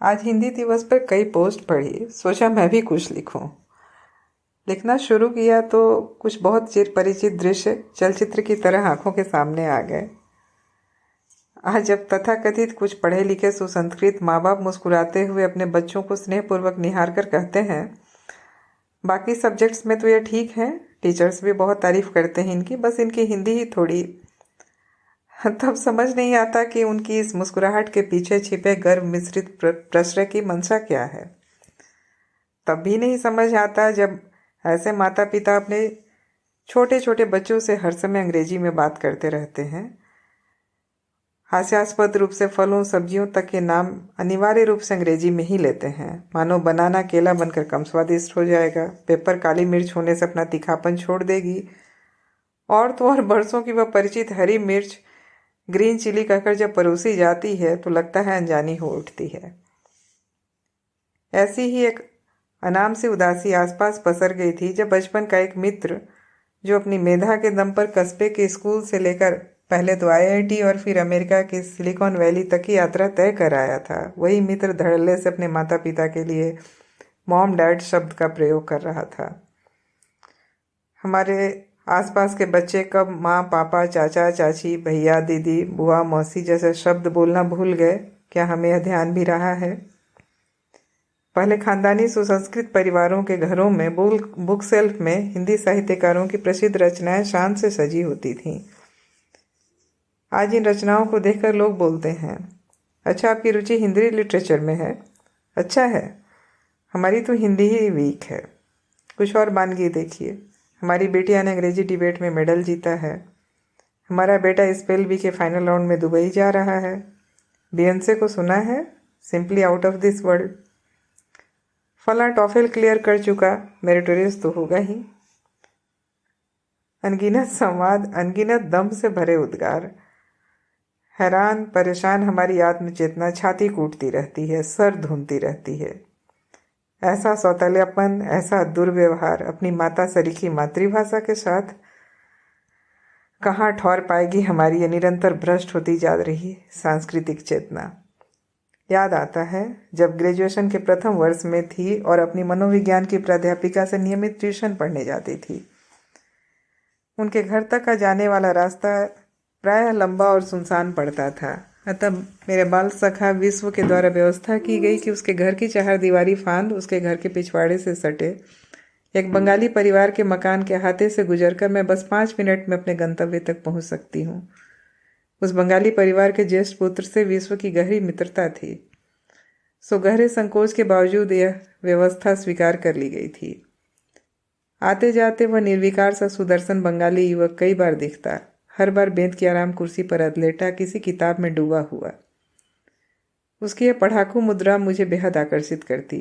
आज हिंदी दिवस पर कई पोस्ट पढ़ी, सोचा मैं भी कुछ लिखूं। लिखना शुरू किया तो कुछ बहुत चिर परिचित दृश्य चलचित्र की तरह आंखों के सामने आ गए। आज जब तथाकथित कुछ पढ़े लिखे सुसंस्कृत माँ बाप मुस्कुराते हुए अपने बच्चों को स्नेहपूर्वक निहार कर कहते हैं, बाकी सब्जेक्ट्स में तो ये ठीक है, टीचर्स भी बहुत तारीफ करते हैं इनकी, बस इनकी हिंदी ही थोड़ी, तब समझ नहीं आता कि उनकी इस मुस्कुराहट के पीछे छिपे गर्व मिश्रित प्रश्रय की मंशा क्या है। तब भी नहीं समझ आता जब ऐसे माता पिता अपने छोटे छोटे बच्चों से हर समय अंग्रेजी में बात करते रहते हैं। हास्यास्पद रूप से फलों सब्जियों तक के नाम अनिवार्य रूप से अंग्रेजी में ही लेते हैं, मानो बनाना केला बनकर कम स्वादिष्ट हो जाएगा, पेपर काली मिर्च होने से अपना तीखापन छोड़ देगी, और तो और बरसों की वह परिचित हरी मिर्च ग्रीन चिली कहकर जब परोसी जाती है तो लगता है अनजानी हो उठती है। ऐसी ही एक अनाम सी उदासी आसपास पसर गई थी जब बचपन का एक मित्र, जो अपनी मेधा के दम पर कस्बे के स्कूल से लेकर पहले तो आईआईटी और फिर अमेरिका के सिलिकॉन वैली तक की यात्रा तय कर आया था, वही मित्र धड़ल्ले से अपने माता पिता के लिए मॉम डैड शब्द का प्रयोग कर रहा था। हमारे आसपास के बच्चे कब माँ पापा चाचा चाची भैया दीदी बुआ मौसी जैसे शब्द बोलना भूल गए, क्या हमें यह ध्यान भी रहा है? पहले खानदानी सुसंस्कृत परिवारों के घरों में बुक सेल्फ में हिंदी साहित्यकारों की प्रसिद्ध रचनाएं शान से सजी होती थीं। आज इन रचनाओं को देखकर लोग बोलते हैं, अच्छा आपकी रुचि हिंदी लिटरेचर में है, अच्छा है, हमारी तो हिंदी ही वीक है। कुछ और मानगी देखिए, हमारी बेटिया ने अंग्रेजी डिबेट में मेडल जीता है, हमारा बेटा स्पेल बी के फाइनल राउंड में दुबई जा रहा है, बीएनसे को सुना है, simply out of this world, फला टॉफेल क्लियर कर चुका, मेरिटोरियस तो होगा ही। अनगिनत संवाद, अनगिनत दम से भरे उद्गार, हैरान परेशान हमारी आत्मचेतना छाती कूटती रहती है, सर धूमती रहती है। ऐसा सौतल्यापन, ऐसा दुर्व्यवहार अपनी माता सरीखी मातृभाषा के साथ कहाँ ठौर पाएगी हमारी ये निरंतर भ्रष्ट होती जा रही सांस्कृतिक चेतना। याद आता है जब ग्रेजुएशन के प्रथम वर्ष में थी और अपनी मनोविज्ञान की प्राध्यापिका से नियमित ट्यूशन पढ़ने जाती थी। उनके घर तक का जाने वाला रास्ता प्रायः लंबा और सुनसान पड़ता था, अतः मेरे बाल सखा विश्व के द्वारा व्यवस्था की गई कि उसके घर की चारदीवारी फांद उसके घर के पिछवाड़े से सटे एक बंगाली परिवार के मकान के अहाते से गुजरकर मैं बस 5 मिनट में अपने गंतव्य तक पहुंच सकती हूँ। उस बंगाली परिवार के ज्येष्ठ पुत्र से विश्व की गहरी मित्रता थी, सो गहरे संकोच के बावजूद यह व्यवस्था स्वीकार कर ली गई थी। आते जाते वह निर्विकार सा सुदर्शन बंगाली युवक कई बार दिखता, हर बार बेंत की आराम कुर्सी पर अधलेटा किसी किताब में डूबा हुआ। उसकी यह पढ़ाकू मुद्रा मुझे बेहद आकर्षित करती।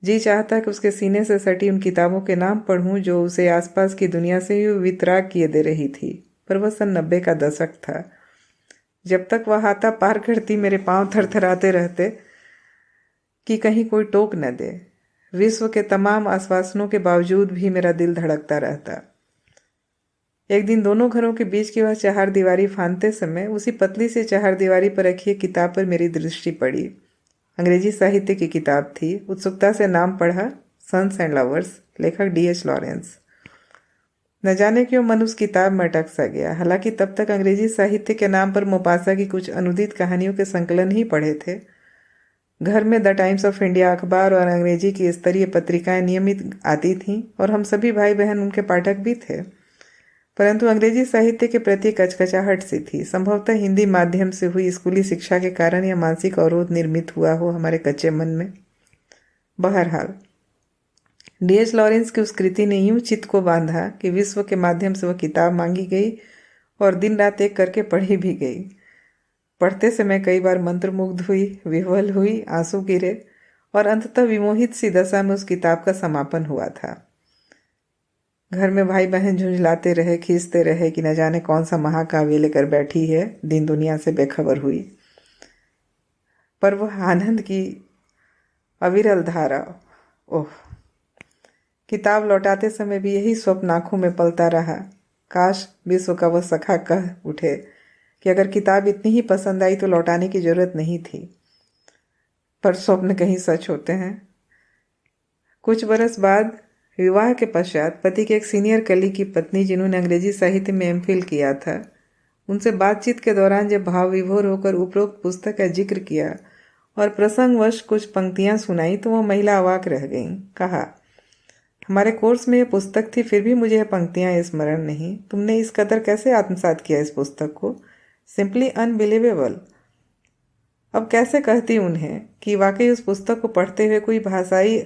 जी चाहता कि उसके सीने से सटी उन किताबों के नाम पढ़ूं जो उसे आसपास की दुनिया से ही वितराग किए दे रही थी। पर वह सन 90 का दशक था। जब तक वह हाथा पार करती मेरे पांव थरथराते रहते कि कहीं कोई टोक न दे। विश्व के तमाम आश्वासनों के बावजूद भी मेरा दिल धड़कता रहता। एक दिन दोनों घरों के बीच की वह चारदीवारी फांदते समय उसी पतली सी चारदीवारी पर रखी एक किताब पर मेरी दृष्टि पड़ी। अंग्रेजी साहित्य की किताब थी। उत्सुकता से नाम पढ़ा, सन्स एंड लवर्स, लेखक D.H. लॉरेंस। न जाने क्यों मन उस किताब में अटक सा गया। हालांकि तब तक अंग्रेजी साहित्य के नाम पर मोपासा की कुछ अनुदित कहानियों के संकलन ही पढ़े थे। घर में द टाइम्स ऑफ इंडिया अखबार और अंग्रेजी की स्तरीय पत्रिकाएं नियमित आती थीं और हम सभी भाई बहन उनके पाठक भी थे, परंतु अंग्रेजी साहित्य के प्रति कचकचाहट सी थी। संभवतः हिंदी माध्यम से हुई स्कूली शिक्षा के कारण यह मानसिक अवरोध निर्मित हुआ हो हमारे कच्चे मन में। बहरहाल D.H. लॉरेंस की उस कृति ने यूं चित्त को बांधा कि विश्व के माध्यम से वह किताब मांगी गई और दिन रात एक करके पढ़ी भी गई। पढ़ते समय कई बार मंत्रमुग्ध हुई, विह्वल हुई, आंसू गिरे और अंततः विमोहित सी दशा में उस किताब का समापन हुआ था। घर में भाई बहन झुंझलाते रहे, खींचते रहे कि न जाने कौन सा महाकाव्य लेकर बैठी है, दिन दुनिया से बेखबर हुई। पर वह आनंद की अविरल धारा, ओह! किताब लौटाते समय भी यही स्वप्न आंखों में पलता रहा। काश विश्व का वह सखा कह उठे कि अगर किताब इतनी ही पसंद आई तो लौटाने की जरूरत नहीं थी। पर स्वप्न कहीं सच होते हैं। कुछ बरस बाद विवाह के पश्चात पति के एक सीनियर कलीग की पत्नी, जिन्होंने अंग्रेजी साहित्य में एमफिल किया था, उनसे बातचीत के दौरान जब भाव विभोर होकर उपरोक्त पुस्तक का जिक्र किया और प्रसंगवश कुछ पंक्तियां सुनाई तो वो महिला अवाक रह गई। कहा, हमारे कोर्स में यह पुस्तक थी, फिर भी मुझे यह पंक्तियां स्मरण नहीं। तुमने इस कदर कैसे आत्मसात किया इस पुस्तक को? Simply unbelievable. अब कैसे कहती उन्हें कि वाकई उस पुस्तक को पढ़ते हुए कोई भाषाई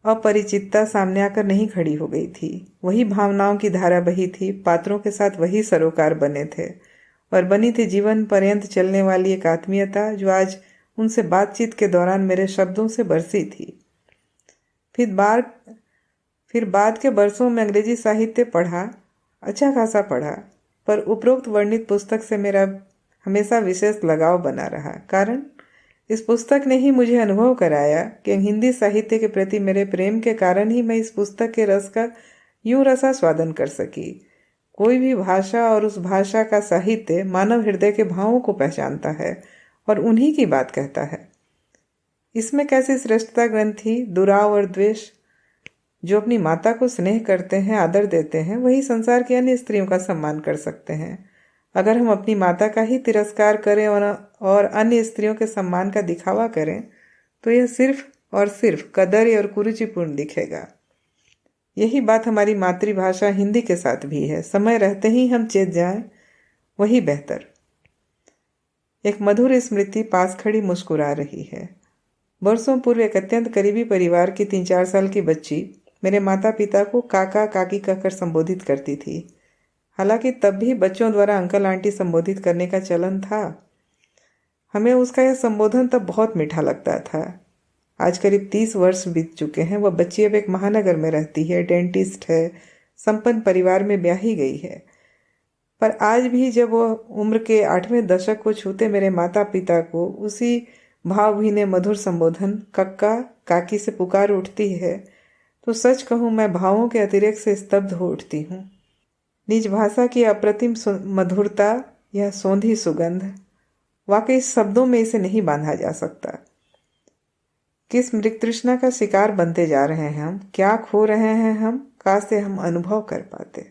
अपरिचितता सामने आकर नहीं खड़ी हो गई थी। वही भावनाओं की धारा बही थी, पात्रों के साथ वही सरोकार बने थे और बनी थी जीवन पर्यंत चलने वाली एक आत्मीयता जो आज उनसे बातचीत के दौरान मेरे शब्दों से बरसी थी। फिर बाद के बरसों में अंग्रेजी साहित्य पढ़ा, अच्छा खासा पढ़ा, पर उपरोक्त वर्णित पुस्तक से मेरा हमेशा विशेष लगाव बना रहा। कारण इस पुस्तक ने ही मुझे अनुभव कराया कि हिंदी साहित्य के प्रति मेरे प्रेम के कारण ही मैं इस पुस्तक के रस का यूं रसास्वादन कर सकी। कोई भी भाषा और उस भाषा का साहित्य मानव हृदय के भावों को पहचानता है और उन्हीं की बात कहता है। इसमें कैसी श्रेष्ठता ग्रंथि, दुराव और द्वेष। जो अपनी माता को स्नेह करते हैं, आदर देते हैं, वही संसार की अन्य स्त्रियों का सम्मान कर सकते हैं। अगर हम अपनी माता का ही तिरस्कार करें और अन्य स्त्रियों के सम्मान का दिखावा करें तो यह सिर्फ और सिर्फ कदर और कुरुचिपूर्ण दिखेगा। यही बात हमारी मातृभाषा हिंदी के साथ भी है। समय रहते ही हम चेत जाएं, वही बेहतर। एक मधुर स्मृति पास खड़ी मुस्कुरा रही है। बरसों पूर्व एक अत्यंत करीबी परिवार की 3-4 साल की बच्ची मेरे माता पिता को काका काकी कहकर संबोधित करती थी। हालांकि तब भी बच्चों द्वारा अंकल आंटी संबोधित करने का चलन था। हमें उसका यह संबोधन तब बहुत मीठा लगता था। आज करीब 30 वर्ष बीत चुके हैं। वह बच्ची अब एक महानगर में रहती है, डेंटिस्ट है, संपन्न परिवार में ब्याही गई है। पर आज भी जब वह उम्र के 8वें दशक को छूते मेरे माता पिता को उसी भावभीने मधुर संबोधन कक्का काकी से पुकार उठती है तो सच कहूँ मैं भावों के अतिरेक से स्तब्ध हो उठती हूँ। निज भाषा की अप्रतिम मधुरता, यह सौंधी सुगंध, वाकई शब्दों में इसे नहीं बांधा जा सकता। किस मृग तृष्णा का शिकार बनते जा रहे हैं हम, क्या खो रहे हैं हम, काश से हम अनुभव कर पाते।